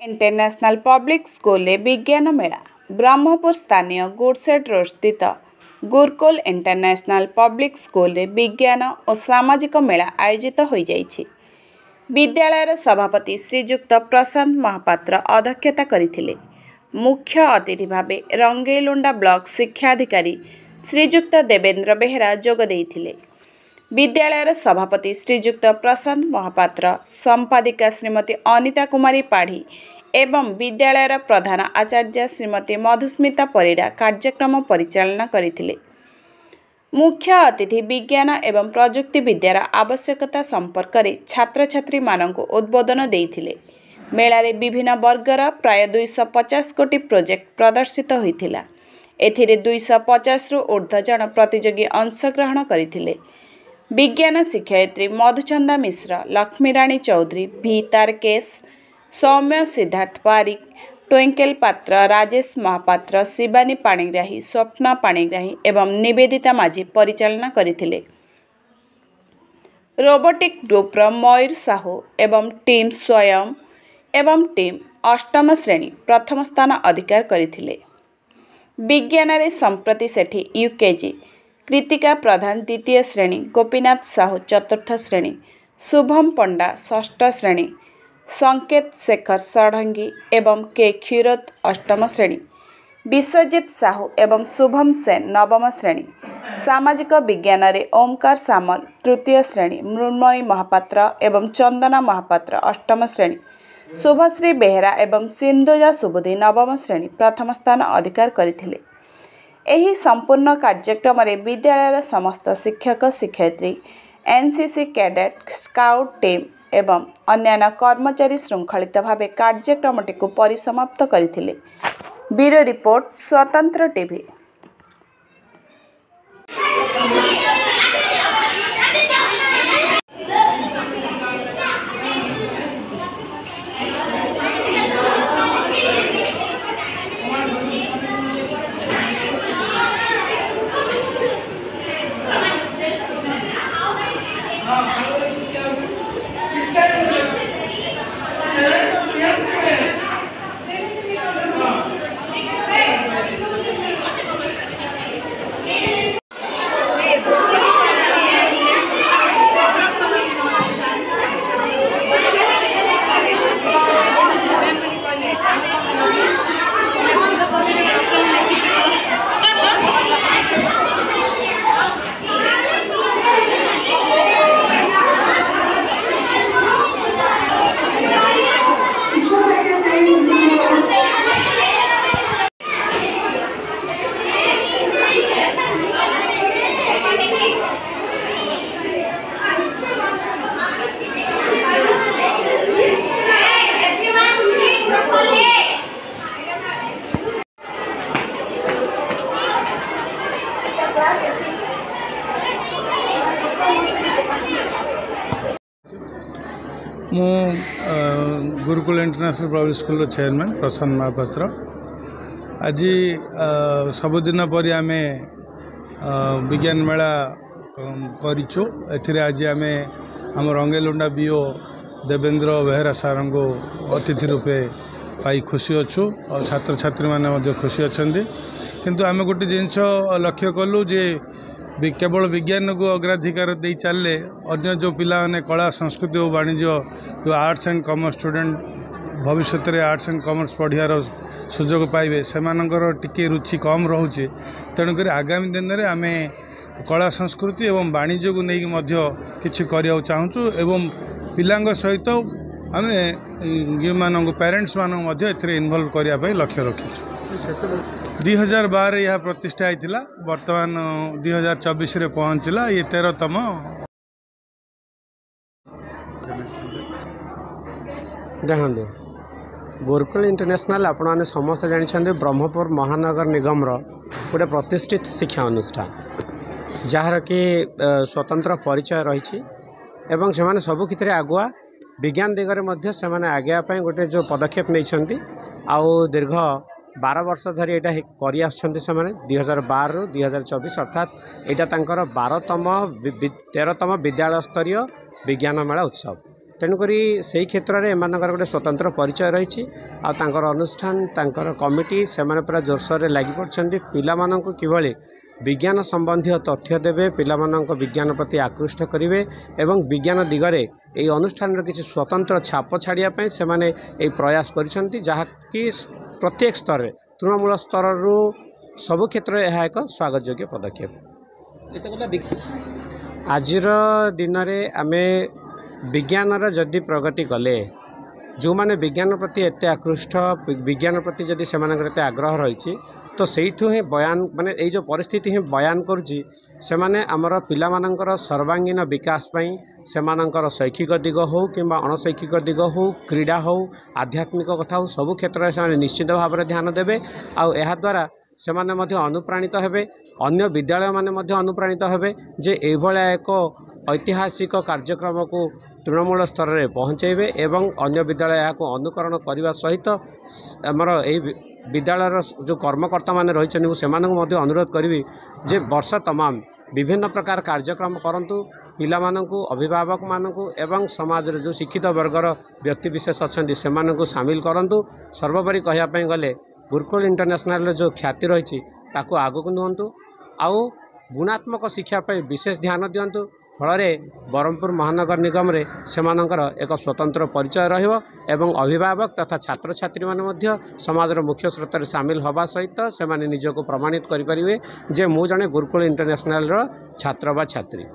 International public school विज्ञान मेला ब्रह्मपुर स्थानीय गुडसेड road स्थित गुरुकुल इंटरनेशनल पब्लिक स्कूल विज्ञान और सामाजिक मेला आयोजित हो जाइछि। विद्यालयर सभापति श्रीजुक्त प्रशांत महापात्र अध्यक्षता करथिले। मुख्य अतिथि भावे रंगेलुंडा ब्लॉक शिक्षा अधिकारी श्रीजुक्त देवेंद्र बेहरा जोग देइथिले। विद्यालयर सभापति श्रीजुक्त प्रशांत महापात्र, संपादिका श्रीमती अनिता कुमारी पाढ़ी एवं विद्यालयर प्रधान आचार्य श्रीमती मधुस्मिता परिड़ा कार्यक्रम परिचालना करथिले। मुख्य अतिथि विज्ञान एवं प्रजुक्ति विद्यार आवश्यकता संपर्क में छात्र छात्री मानक उद्बोधन देइथिले। मेलारे विभिन्न वर्गर प्राय 250 कोटी प्रोजेक्ट प्रदर्शित होइथिला। एथिरे 250 रु ऊर्ध्व जन प्रतियोगी अंशग्रहण करथिले। विज्ञान शिक्षयित्री मधुचंदा मिश्र, लक्ष्मीराणी चौधरी, भी तारकेश, सौम्य सिद्धार्थ पारिक, ट्विंकल पात्र, राजेश महापात्र, शिवानी पाणिग्राही, स्वप्ना पाणिग्राही एवं निवेदिता माझी परिचालना करथिले। रोबोटिक ग्रुपर मयूर साहू एवं टीम स्वयं एवं टीम अष्टम श्रेणी प्रथम स्थान अधिकार करथिले। विज्ञान रे संप्रति सेठी यूकेजी, कृतिका प्रधान द्वितीय श्रेणी, गोपीनाथ साहू चतुर्थ श्रेणी, शुभम पंडा षष्ठ श्रेणी, संकेत शेखर षडंगी एवं के क्षीरोद अष्टम श्रेणी, विश्वजीत साहू एवं शुभम सेन नवम श्रेणी, सामाजिक विज्ञान रे ओमकार सामल तृतीय श्रेणी, मृण्मयी महापात्र एवं चंदना महापात्र अष्टम श्रेणी, शुभश्री बेहरा एवं सिंधुजा सुबुद्धि नवम श्रेणी प्रथम स्थान अधिकार करथिले। एही संपूर्ण कार्यक्रम रे विद्यालयर समस्त शिक्षक शिक्षयित्री, एनसीसी कैडेट, स्काउट टीम एवं अन्यान्य कर्मचारी श्रृंखलित भावे कार्यक्रमटी को परिसमाप्त करथिले। Bureau report, Swatantra TV. मु Gurukul international public school chairman Prashant Mohapatra. आज सबुदिन पर आम विज्ञान मेला करूँ। आज आम आम रंगेलुंडा बीओ देवेंद्र बेहरा सार को अतिथि रूपे पाई खुशी अच्छु और छात्र छात्री मैंने खुशी अच्छा। किंतु आम गोटे जिनस लक्ष्य कलु जे केवल विज्ञान को अग्राधिकार दे चलले अन्य जो पिला ने कला संस्कृति और वाणिज्य जो आर्ट्स एंड कॉमर्स स्टूडेंट भविष्य में आर्ट्स एंड कॉमर्स पढ़ियार सुजोग पाइबे सेमानंकर टिके रुचि कम रोचे। तेणुक आगामी दिन में आम कला संस्कृति एवं वाणिज्य को लेकिन किसी करने चाहूँ एवं पिला सहित आम ये मान पेरेंट्स मानक इनवल्व करने लक्ष्य रखीचु। 2012 यह प्रतिष्ठा होता बर्तमान 2024 रे पहुँचला ये 13तम। देखो गुरुकुल इंटरनेशनल आपण मैंने समस्त जानते ब्रह्मपुर महानगर निगम गोटे प्रतिष्ठित शिक्षा अनुष्ठान जार कि स्वतंत्र परिचय रही एवं से सबु क्षे आगुआ विज्ञान दिगरे से आगे गोटे जो पदक्षेप नहीं आउ दीर्घ 12 वर्ष धरी यहाँ कर 2012 रु 2024 अर्थात यहाँ 13तम विद्यालय स्तरीय विज्ञान मेला उत्सव तेणुकरी से क्षेत्र में एम गोटे स्वतंत्र परिचय रही अनुष्ठान कमिटी से पूरा जोरसोर लगी पड़ते पिला किभली विज्ञान संबंधी तथ्य देवे पिला विज्ञान प्रति आकृष्ट करेंगे एवं विज्ञान दिगरे ये अनुष्ठान किसी स्वतंत्र छाप छाड़ापी से प्रयास करी प्रत्येक स्तर तृणमूल स्तर रु सबु क्षेत्र में यह एक स्वागत योग्य पदक्षेप। आजिर दिन में आमे विज्ञान जदि प्रगति कले जो माने विज्ञान प्रति एत आकृष्ट विज्ञान प्रति जदि से आग्रह रही तो से बयान माने ये जो परिस्थिति ही बयान करुँची से आमर पिलामानंकर सर्वांगीन विकास से शैक्षिक दिग हो कि अणशैक्षिक दिग हो क्रीड़ा हो आध्यात्मिक कथा हो सबु क्षेत्र में निश्चित भाव में ध्यान देवे द्वारा से अनुप्राणित हेबे अन्य विद्यालय माने अनुप्राणित हेबे जे एभलिया एक ऐतिहासिक कार्यक्रम को तृणमूल स्तर में पहुँचेबे एवं अन्य विद्यालय यहाँ अनुकरण करने सहित आमर विद्यालय जो कर्मकर्ता माने रही से अनुरोध करी जे वर्ष तमाम विभिन्न प्रकार कार्यक्रम करंतु पिला मानकु अभिभावक मानकु एवं समाज जो शिक्षित वर्गर व्यक्तिविशेष अच्छा से सामिल करंतु सर्वोपरि कहवाई गले गुरुकुल इंटरनेशनल जो ख्याति रही ताकू आगक नियंतु आउ गुणात्मक शिक्षा विशेष ध्यान दिंतु फल ब्रह्मपुर महानगर निगम रे सेमानंकर एक स्वतंत्र परिचय रहिबो एवं अभिभावक तथा छात्र छात्री माने मध्य समाजर मुख्य स्रोत रे सामिल होबा सहित से निजको प्रमाणित करि परिबे जे मु जने गुरुकुल इंटरनेशनल रो छात्र बा छात्री।